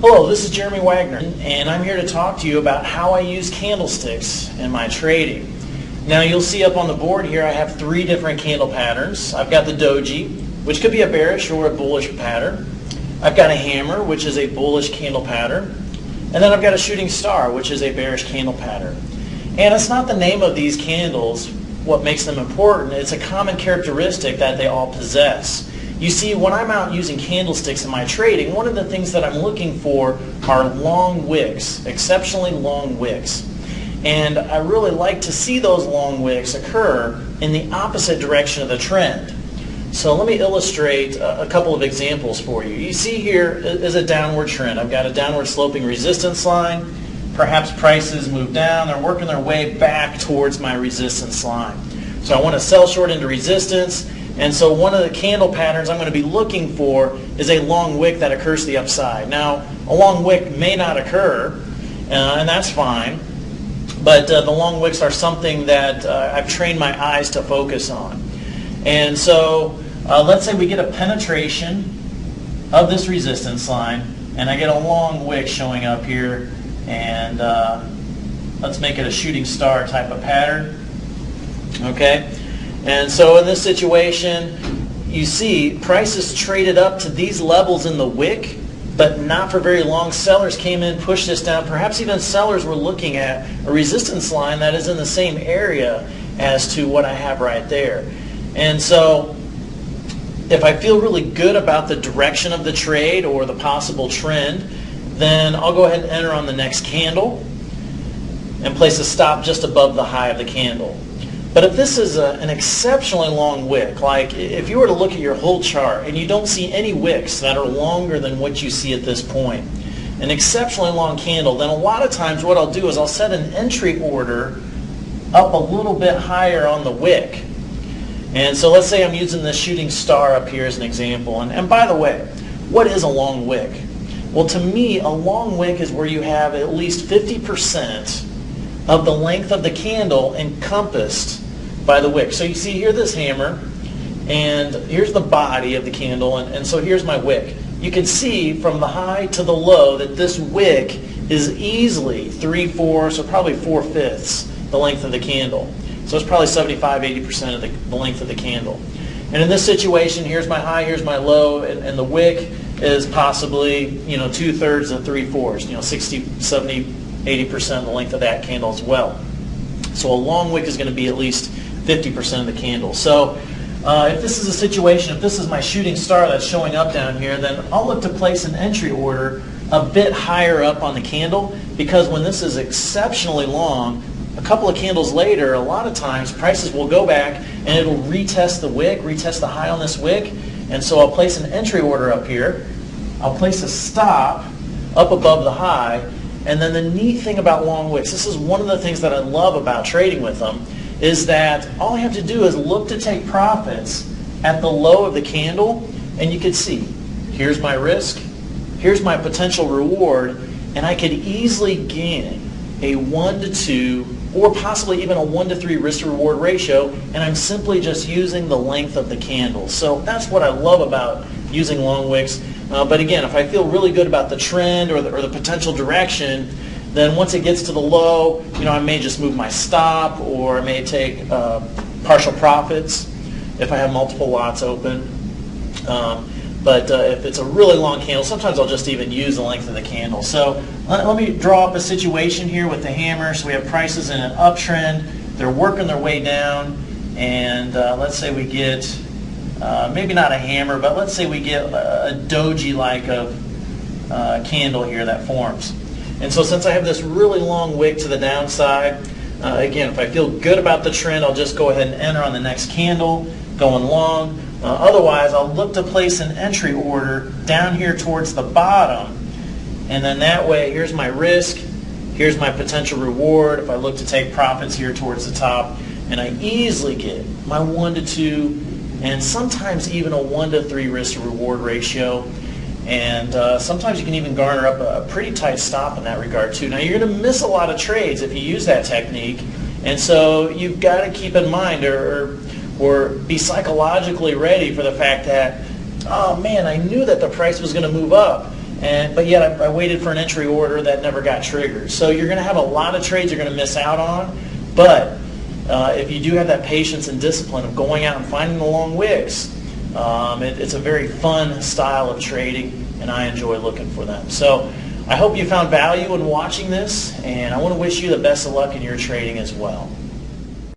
Hello, this is Jeremy Wagner, and I'm here to talk to you about how I use candlesticks in my trading. Now you'll see up on the board here I have 3 different candle patterns. I've got the doji, which could be a bearish or a bullish pattern. I've got a hammer, which is a bullish candle pattern. And then I've got a shooting star, which is a bearish candle pattern. And it's not the name of these candles what makes them important. It's a common characteristic that they all possess. You see, when I'm out using candlesticks in my trading, one of the things that I'm looking for are long wicks, exceptionally long wicks. And I really like to see those long wicks occur in the opposite direction of the trend. So let me illustrate a couple of examples for you. You see here is a downward trend. I've got a downward sloping resistance line. Perhaps prices move down. They're working their way back towards my resistance line. So I want to sell short into resistance. And so one of the candle patterns I'm going to be looking for is a long wick that occurs to the upside. Now, a long wick may not occur, and that's fine. But the long wicks are something that I've trained my eyes to focus on. And so let's say we get a penetration of this resistance line, and I get a long wick showing up here. And let's make it a shooting star type of pattern. Okay? And so in this situation, you see prices traded up to these levels in the wick, but not for very long. Sellers came in, pushed this down. Perhaps even sellers were looking at a resistance line that is in the same area as to what I have right there. And so if I feel really good about the direction of the trade or the possible trend, then I'll go ahead and enter on the next candle and place a stop just above the high of the candle. But if this is an exceptionally long wick, like if you were to look at your whole chart and you don't see any wicks that are longer than what you see at this point, an exceptionally long candle, then a lot of times what I'll do is I'll set an entry order up a little bit higher on the wick. And so let's say I'm using this shooting star up here as an example. And by the way, what is a long wick? Well, to me, a long wick is where you have at least 50% of the length of the candle encompassed by the wick. So you see here this hammer, and here's the body of the candle, and so here's my wick. You can see from the high to the low that this wick is easily 3/4 or probably 4/5 the length of the candle. So it's probably 75-80% of the length of the candle. And in this situation, here's my high, here's my low, and the wick is possibly 2/3 to 3/4, 60, 70, 80% of the length of that candle as well. So a long wick is going to be at least 50% of the candle. So if this is a situation, if this is my shooting star that's showing up down here, then I'll look to place an entry order a bit higher up on the candle, because when this is exceptionally long, a couple of candles later, a lot of times prices will go back and it'll retest the wick, retest the high on this wick. And so I'll place an entry order up here. I'll place a stop up above the high. And then the neat thing about long wicks, this is one of the things that I love about trading with them, is that all I have to do is look to take profits at the low of the candle, and you can see, here's my risk, here's my potential reward, and I could easily gain a 1-to-2 or possibly even a 1-to-3 risk to reward ratio, and I'm simply just using the length of the candle. So that's what I love about using long wicks. But again, if I feel really good about the trend or the potential direction, then once it gets to the low, I may just move my stop, or I may take partial profits if I have multiple lots open. But if it's a really long candle, sometimes I'll just even use the length of the candle. So let me draw up a situation here with the hammer. So we have prices in an uptrend. They're working their way down. And let's say we get, maybe not a hammer, but let's say we get a doji-like of candle here that forms. And so since I have this really long wick to the downside, again, if I feel good about the trend, I'll just go ahead and enter on the next candle, going long. Otherwise, I'll look to place an entry order down here towards the bottom, and then that way, here's my risk, here's my potential reward. If I look to take profits here towards the top, and I easily get my 1-to-2 and sometimes even a 1-to-3 risk to reward ratio. And sometimes you can even garner up a pretty tight stop in that regard too. Now you're going to miss a lot of trades if you use that technique, and so you've got to keep in mind or be psychologically ready for the fact that, oh man, I knew that the price was going to move up, but yet I waited for an entry order that never got triggered. So you're going to have a lot of trades you're going to miss out on, but if you do have that patience and discipline of going out and finding the long wicks, it's a very fun style of trading, and I enjoy looking for them. So I hope you found value in watching this, and I want to wish you the best of luck in your trading as well.